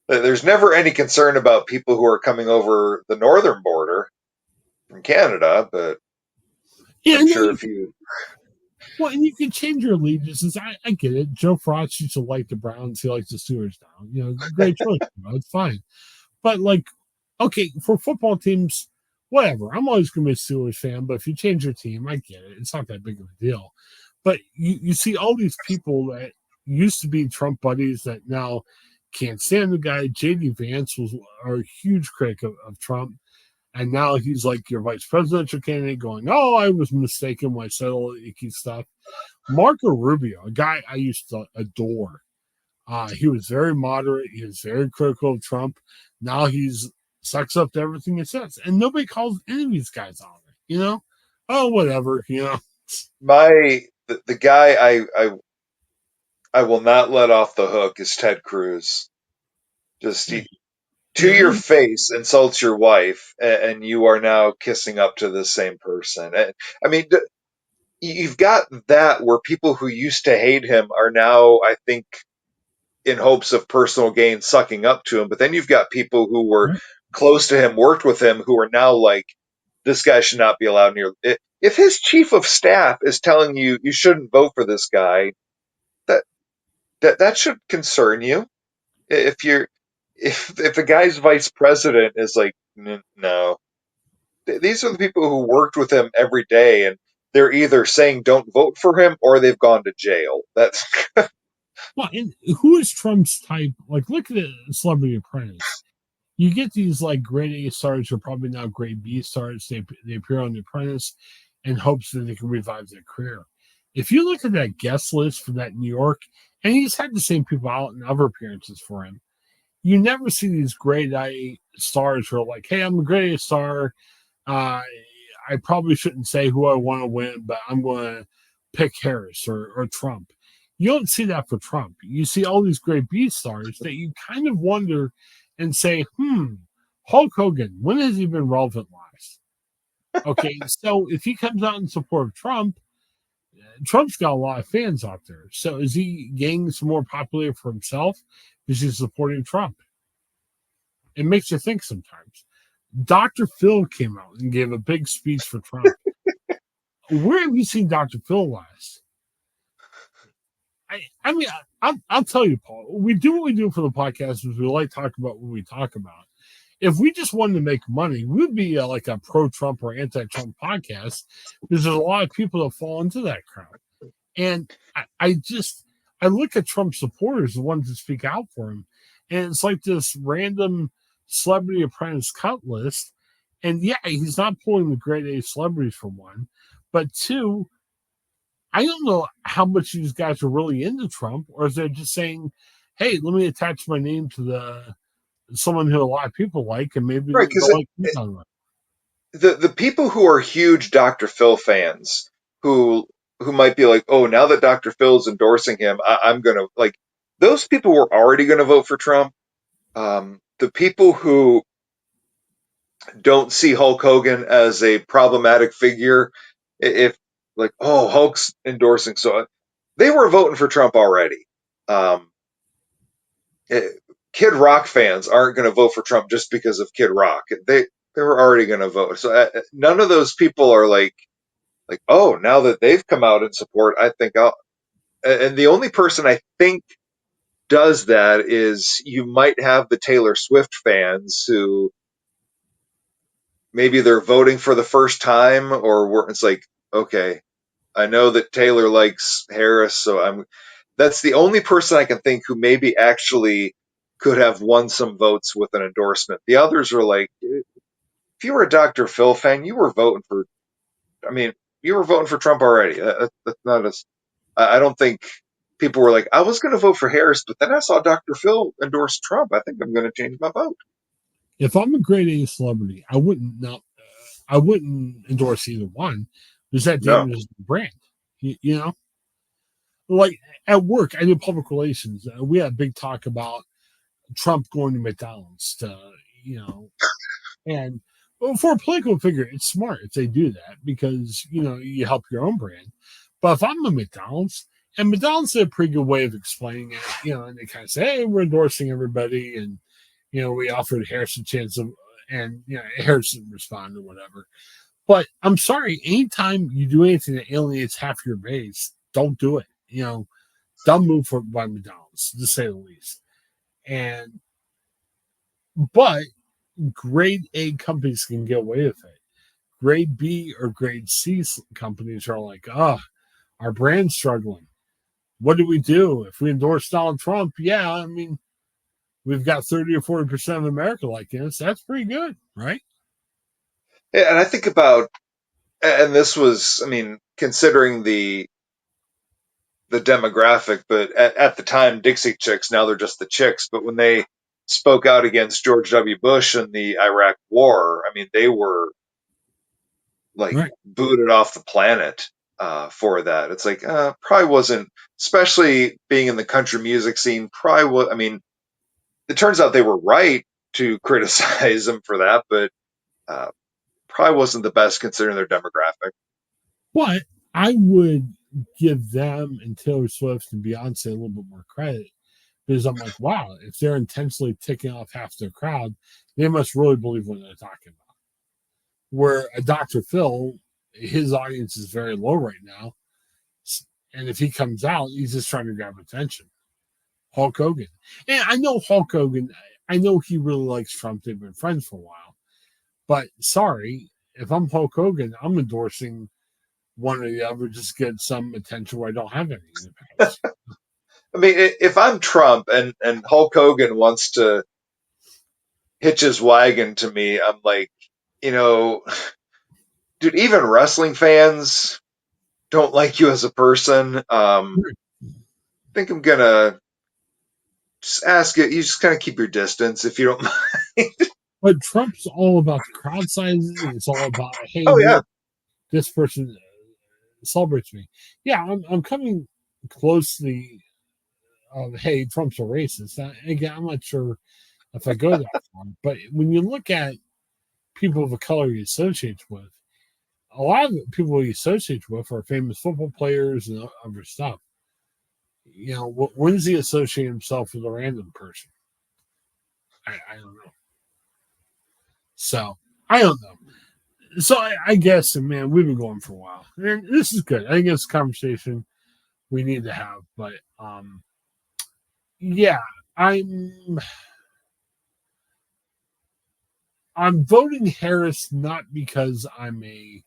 There's never any concern about people who are coming over the northern border from Canada, but yeah, I'm no, sure if you well, and you can change your allegiances. I get it. Joe Frost used to like the Browns. He likes the Steelers now. Great choice. It's fine. But like, okay, for football teams, whatever. I'm always going to be a Steelers fan. But if you change your team, I get it. It's not that big of a deal. But you see all these people that used to be Trump buddies that now can't stand the guy. JD Vance was a huge critic of Trump. And now he's like your vice presidential candidate going, oh, I was mistaken when I said all the icky stuff. Marco Rubio, a guy I used to adore. He was very moderate. He was very critical of Trump. Now he's sucks up to everything he says. And nobody calls any of these guys on it. Oh, whatever. the guy I will not let off the hook is Ted Cruz. Just to Yeah. your face insults your wife, and you are now kissing up to the same person. I mean, you've got that where people who used to hate him are now, I think, in hopes of personal gain, sucking up to him. But then you've got people who were Right. close to him, worked with him, who are now like, this guy should not be allowed near. If his chief of staff is telling you you shouldn't vote for this guy, that that should concern you. If you're if the guy's vice president is like, no, these are the people who worked with him every day, and they're either saying don't vote for him or they've gone to jail. That's Well, and who is Trump's type? Like, look at the Celebrity Apprentice. You get these like grade A stars or probably now grade B stars. They appear on The Apprentice in hopes that they can revive their career. If you look at that guest list for that New York, and he's had the same people out in other appearances for him, you never see these grade A stars who are like, "Hey, I'm a grade A star. Uh, I probably shouldn't say who I want to win, but I'm going to pick Harris or Trump." You don't see that for Trump. You see all these grade B stars that you kind of wonder and say, Hulk Hogan, when has he been relevant last? Okay, so if he comes out in support of Trump, Trump's got a lot of fans out there. So is he gaining some more popularity for himself because he's supporting Trump? It makes you think sometimes. Dr. Phil came out and gave a big speech for Trump. Where have you seen Dr. Phil last? I mean, I'll tell you, Paul. We do what we do for the podcast is we like to talk about what we talk about. If we just wanted to make money, we'd be like a pro-Trump or anti-Trump podcast because there's a lot of people that fall into that crowd. And I look at Trump supporters, the ones that speak out for him, and it's like this random celebrity apprentice cut list. And yeah, he's not pulling the grade A celebrities for one, but two, I don't know how much these guys are really into Trump, or is they just saying, "Hey, let me attach my name to the someone who a lot of people like, and maybe right, they'll because like me on that." the people who are huge Dr. Phil fans who might be like, oh, now that Dr. Phil's endorsing him, I'm gonna like those people were already gonna vote for Trump. The people who don't see Hulk Hogan as a problematic figure, if like, oh, Hulk's endorsing, so they were voting for Trump already. Um, eh, Kid Rock fans aren't going to vote for Trump just because of Kid Rock. They were already going to vote. So none of those people are like, oh, now that they've come out in support, I think I'll. And the only person I think does that is you might have the Taylor Swift fans who maybe they're voting for the first time, or it's like, okay, I know that Taylor likes Harris, so I'm. That's the only person I can think who maybe actually could have won some votes with an endorsement. The others are like, if you were a Dr. Phil fan, you were voting for. I mean, you were voting for Trump already. That's not as. I don't think people were like, I was going to vote for Harris, but then I saw Dr. Phil endorse Trump. I think I'm going to change my vote. If I'm a grade A celebrity, I wouldn't endorse either one because that No. damages the brand. You know, like at work, I do public relations. We had a big talk about Trump going to McDonald's to, you know, and well, for a political figure, it's smart if they do that because you help your own brand. But if I'm a McDonald's, and McDonald's did a pretty good way of explaining it, and they kind of say, "Hey, we're endorsing everybody," and we offered Harris a chance of, and Harris didn't respond or whatever. But I'm sorry, anytime you do anything that alienates half your base, don't do it. Dumb move for by McDonald's, to say the least. And but grade A companies can get away with it. Grade B or grade C companies are like, our brand's struggling. What do we do if we endorse Donald Trump? Yeah, I mean, we've got 30 or 40% of America liking us. That's pretty good, right? Yeah, and I think about, and this was, I mean, considering the demographic, but at the time, Dixie Chicks, now they're just the Chicks. But when they spoke out against George W. Bush and the Iraq War, I mean, they were like Right. booted off the planet for that. It's like, probably wasn't, especially being in the country music scene, probably was, I mean, it turns out they were right to criticize them for that, but uh, probably wasn't the best considering their demographic. But I would give them and Taylor Swift and Beyonce a little bit more credit because I'm like, wow, if they're intentionally taking off half their crowd, they must really believe what they're talking about. Where a Dr. Phil, his audience is very low right now. And if he comes out, he's just trying to grab attention. Hulk Hogan. And I know Hulk Hogan, I know he really likes Trump. They've been friends for a while. But sorry, if I'm Hulk Hogan, I'm endorsing one or the other just to get some attention where I don't have any in the past. I mean, if I'm Trump and Hulk Hogan wants to hitch his wagon to me, I'm like, you know, dude, even wrestling fans don't like you as a person. I think I'm gonna just ask you. You just kind of keep your distance if you don't mind. But Trump's all about the crowd sizes. It's all about, hey, Oh yeah, look, this person celebrates me. Yeah, I'm coming close to the hey, Trump's a racist. Again, I'm not sure if I go that far, but when you look at people of the color he associates with, a lot of the people he associates with are famous football players and other stuff. When does he associate himself with a random person? I don't know. So I don't know. So I guess, and man, we've been going for a while, and this is good. I think it's a conversation we need to have. But yeah, I'm I'm voting Harris not because I'm a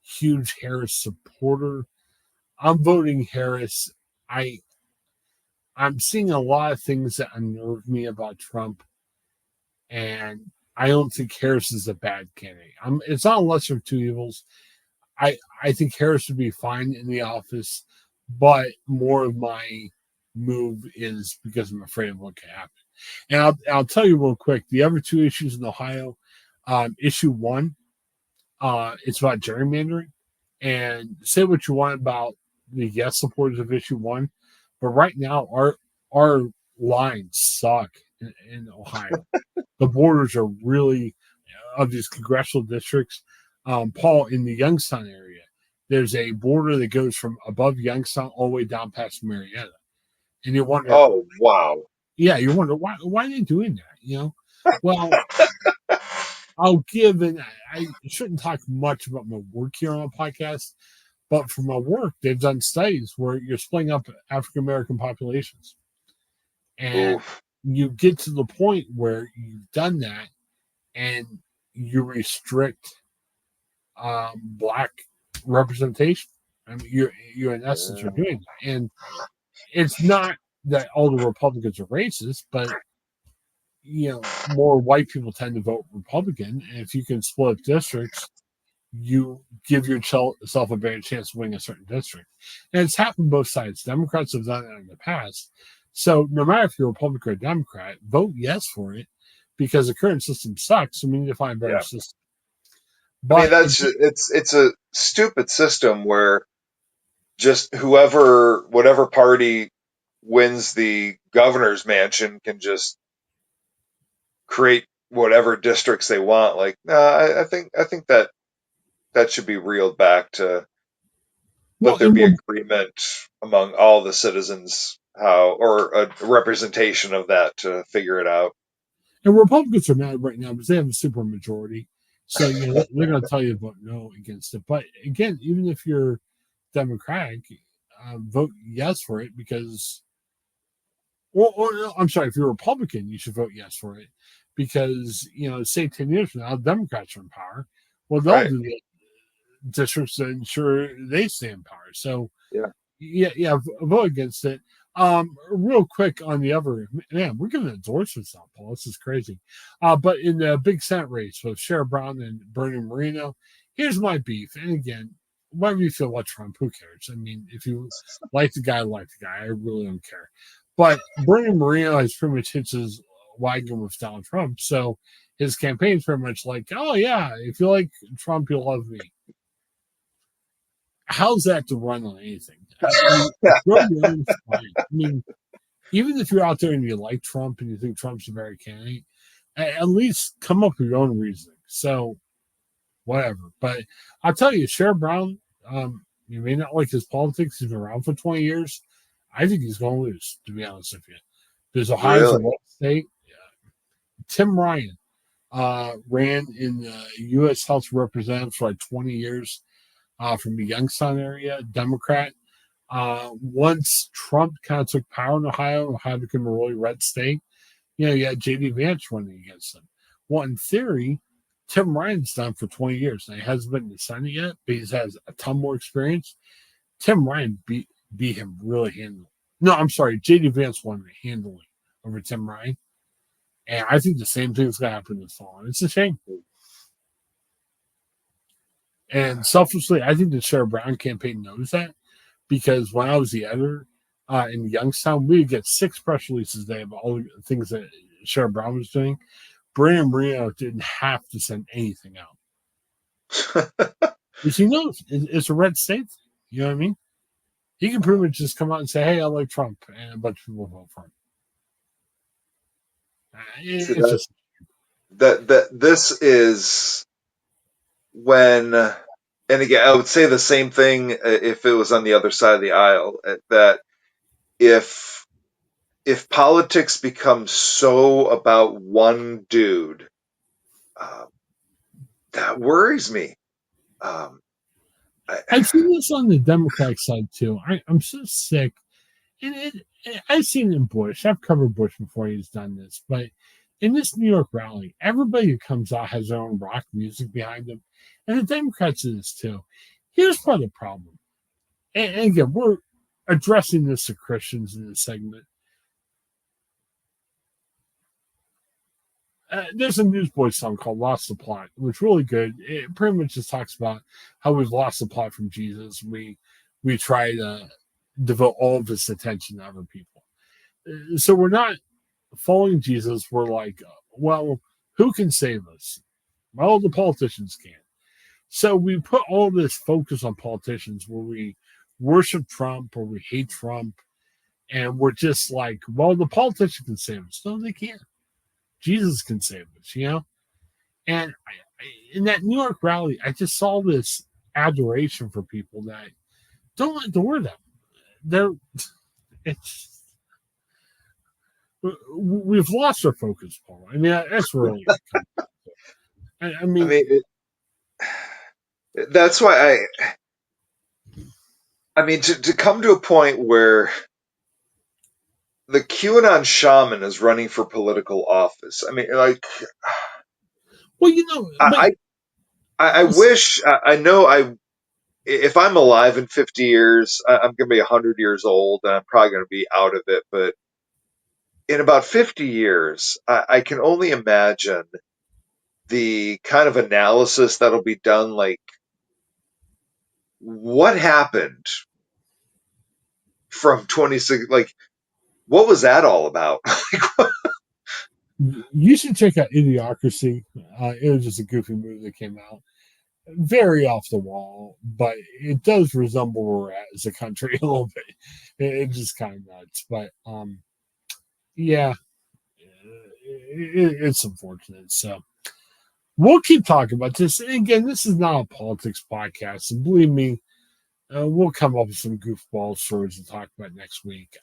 huge Harris supporter. I'm voting Harris. I I'm seeing a lot of things that unnerve me about Trump, and I don't think Harris is a bad candidate. It's not a lesser of two evils. I think Harris would be fine in the office, but more of my move is because I'm afraid of what could happen. And I'll tell you real quick the other two issues in Ohio. Issue one, it's about gerrymandering. And say what you want about the yes supporters of issue one, but right now our lines suck in Ohio. The borders are really of these congressional districts. Paul, in the Youngstown area, there's a border that goes from above Youngstown all the way down past Marietta, and you wonder, oh wow, Yeah, you wonder why are they doing that? Well, I'll give, and I shouldn't talk much about my work here on a podcast, but for my work, they've done studies where you're splitting up African American populations, and Oof. you get to the point where you've done that, and you restrict black representation. I mean, you're in essence you're Yeah. doing that, and it's not that all the Republicans are racist, but more white people tend to vote Republican, and if you can split districts, you give yourself a better chance of winning a certain district. And it's happened both sides. Democrats have done it in the past. So no matter if you're a Republican or Democrat, vote yes for it because the current system sucks and we need to find a better Yeah. system. I mean, But it's a stupid system where just whatever party wins the governor's mansion can just create whatever districts they want. Like, no, I think that should be reeled back to let well, there be agreement among all the citizens or a representation of that to figure it out. and Republicans are mad right now because they have a super majority. So they're going to tell you to vote no against it. But again, even if you're Democratic, vote yes for it because or no, I'm sorry, if you're a Republican, you should vote yes for it because say 10 years from now, Democrats are in power. Well, they'll Right. do the districts to ensure they stay in power. So Yeah. yeah, vote against it. Real quick on the other man, we're giving endorsements now, Paul. This is crazy. But in the big Senate race with Sherrod Brown and Bernie Moreno, here's my beef. And again, whatever you feel about Trump, who cares? I mean, if you like the guy, like the guy. I really don't care. But Bernie Moreno has pretty much hitched his wagon with Donald Trump. So his campaign's pretty much like, oh yeah, if you like Trump, you'll love me. How's that to run on anything? I mean, grow your own spine. I mean, even if you're out there and you like Trump and you think Trump's a better candidate, at least come up with your own reasoning. So, whatever. But I'll tell you, Sherrod Brown, you may not like his politics. He's been around for 20 years. I think he's going to lose, to be honest with you. Because Ohio's a Really? red state. Tim Ryan ran in the U.S. House of Representatives for like 20 years from the Youngstown area, Democrat. Once Trump kind of took power in Ohio became a really red state. You had J.D. Vance running against him. Well, in theory, Tim Ryan's done for 20 years. Now, he hasn't been in the Senate yet, but he has a ton more experience. Tim Ryan beat him really handily. No, I'm sorry. J.D. Vance won handily over Tim Ryan. And I think the same thing's going to happen this fall. And it's a shame. And selfishly, I think the Sherrod Brown campaign knows that because when I was the editor in Youngstown, we would get 6 press releases a day about all the things that Sherrod Brown was doing. Brian Marino didn't have to send anything out because he knows it's a red state. You know what I mean? He can pretty much just come out and say, "Hey, I like Trump," and a bunch of people vote for him. See It's just that this is when, and again, I would say the same thing if it was on the other side of the aisle. That if politics becomes so about one dude, uh, that worries me. Um, I, I've seen this on the Democratic side too. I'm so sick, and I've seen it in Bush. I've covered Bush before he's done this, but in this New York rally, everybody who comes out has their own rock music behind them, and the Democrats do this too. Here's part of the problem, and again, we're addressing this to Christians in this segment. There's a Newsboys song called "Lost the Plot," which is really good. It pretty much just talks about how we've lost the plot from Jesus. We try to devote all of his attention to other people. So we're not following Jesus. We're like, well, who can save us? Well, the politicians can. So we put all this focus on politicians where we worship Trump or we hate Trump, and we're just like, well, the politician can save us. No, they can't. Jesus can save us. And in that New York rally, I just saw this adoration for people that don't like the word them. They're it's we've lost our focus, Paul. I mean, that's really. I I mean, mean, that's why I mean, to come to a point where the QAnon shaman is running for political office. I mean, like, well, but I, I wish, I know if I'm alive in 50 years, I'm going to be 100 years old and I'm probably going to be out of it. But in about 50 years, I can only imagine the kind of analysis that'll be done. Like, what happened from 26? Like, what was that all about? you should check out Idiocracy. It was just a goofy movie that came out. Very off the wall, but it does resemble where we're at as a country a little bit. It's just kind of nuts, but yeah, it's unfortunate. So we'll keep talking about this. And again, this is not a politics podcast, and believe me, we'll come up with some goofball stories to talk about next week.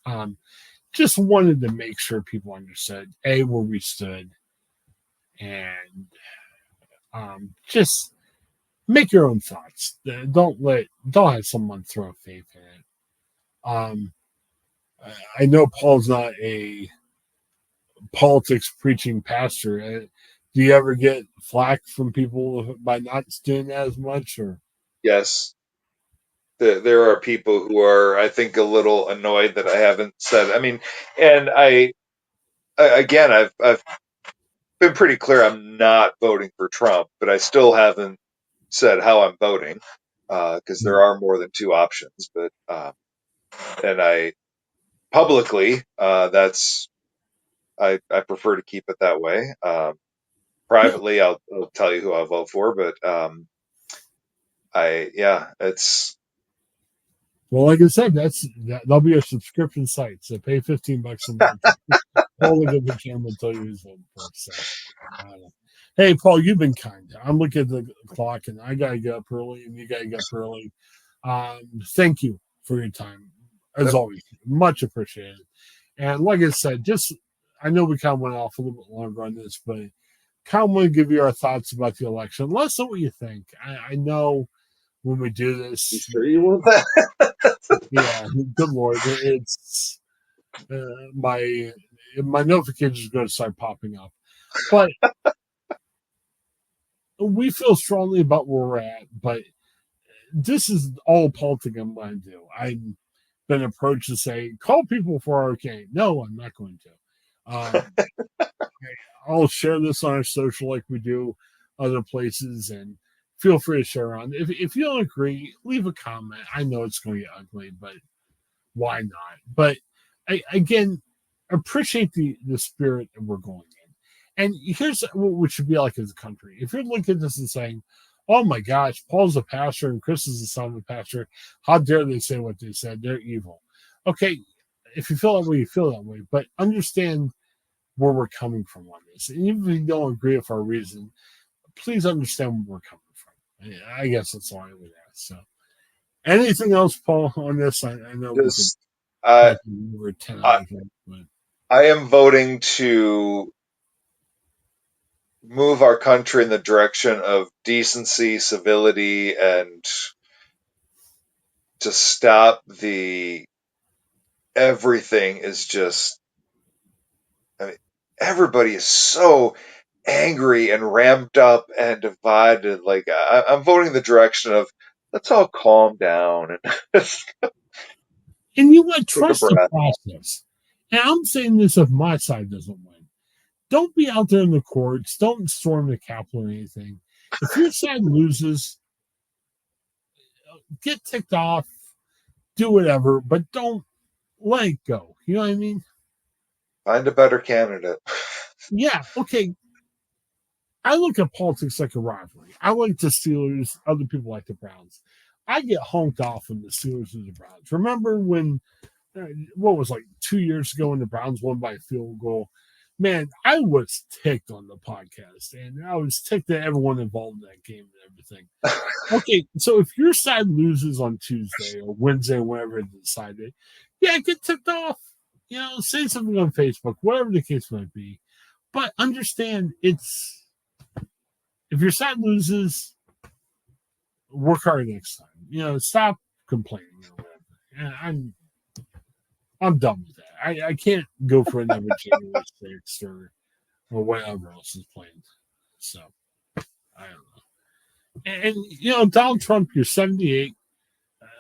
Just wanted to make sure people understood where we stood, and just make your own thoughts. Don't have someone throw faith in it. I know Paul's not a politics preaching pastor. Do you ever get flack from people by not doing that as much? Or Yes, there are people who are, I think, a little annoyed that I haven't said. I mean, and again, I've been pretty clear. I'm not voting for Trump, but I still haven't said how I'm voting because there are more than two options. But and I publicly, I prefer to keep it that way. yeah, Privately, I'll tell you who I'll vote for, but it's well, like I said, that'll be a subscription site. So pay $15 a month. Paul look at the camera and tell you who's voting for. So, I don't know. Hey, Paul, you've been kind. I'm looking at the clock, and I gotta get up early, and you gotta get up early. Thank you for your time, as always. Much appreciated. And like I said, I know we kind of went off a little bit longer on this, but kind of want to give you our thoughts about the election. Let us know what you think. I know when we do you this, sure you want that? yeah, good Lord, it's my notifications are going to start popping up. But we feel strongly about where we're at, but this is all politics I'm going to do. I've been approached to say, call people for RK. No, I'm not going to. I'll share this on our social like we do other places, and feel free to share on. If you don't agree, leave a comment. I know it's going to get ugly, but why not? But again, appreciate the spirit that we're going in. And here's what we should be like as a country. If you're looking at this and saying, oh my gosh, Paul's a pastor and Chris is the son of a pastor, how dare they say what they said? They're evil. Okay, if you feel that way, you feel that way. But understand where we're coming from on this. And even if you don't agree with our reason, please understand where we're coming from. I guess that's all I would ask. So, anything else, Paul, on this? I know we could Just uh, talk over 10 I, hours, but I am voting to move our country in the direction of decency, civility, and to stop the everything is just. I mean, everybody is so angry and ramped up and divided. Like I'm voting in the direction of let's all calm down and and you would take a trust the breath. process. And I'm saying this if my side doesn't win. Don't be out there in the courts. Don't storm the Capitol or anything. If your side loses, get ticked off, do whatever, but don't let it go. You know what I mean? Find a better candidate. Yeah, okay. I look at politics like a rivalry. I like the Steelers, other people like the Browns. I get honked off when the Steelers and the Browns. Remember when, what was like 2 years ago when the Browns won by a field goal? Man, I was ticked on the podcast, and I was ticked at everyone involved in that game and everything. Okay, so if your side loses on Tuesday or Wednesday, whenever it decided, yeah, get ticked off. say something on Facebook, whatever the case might be. But understand if your side loses, work hard next time. Stop complaining or whatever. I'm done with that. I can't go for another January 6th or whatever else is planned. So I don't know. And Donald Trump, you're 78.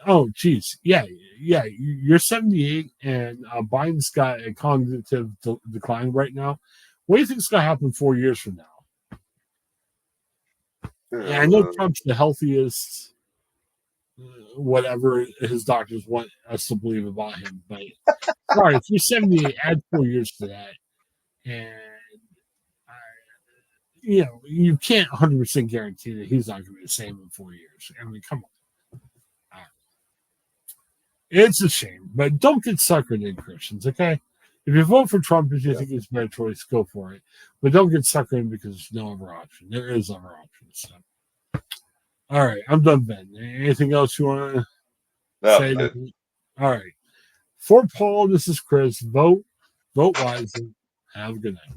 Oh, geez, yeah. You're 78, and Biden's got a cognitive decline right now. What do you think's going to happen 4 years from now? And I know Trump's the healthiest, whatever his doctors want us to believe about him. But sorry, if you're 78, add 4 years to that, and you can't 100% guarantee that he's not going to be the same in 4 years. I mean, come on. It's a shame, but don't get suckered in, Christians, okay? If you vote for Trump because you think it's a better choice, go for it. But don't get suckered in because there's no other option. There is other options. So. All right, I'm done, Ben. Anything else you want to say? All right. For Paul, this is Chris. Vote wisely. Have a good night.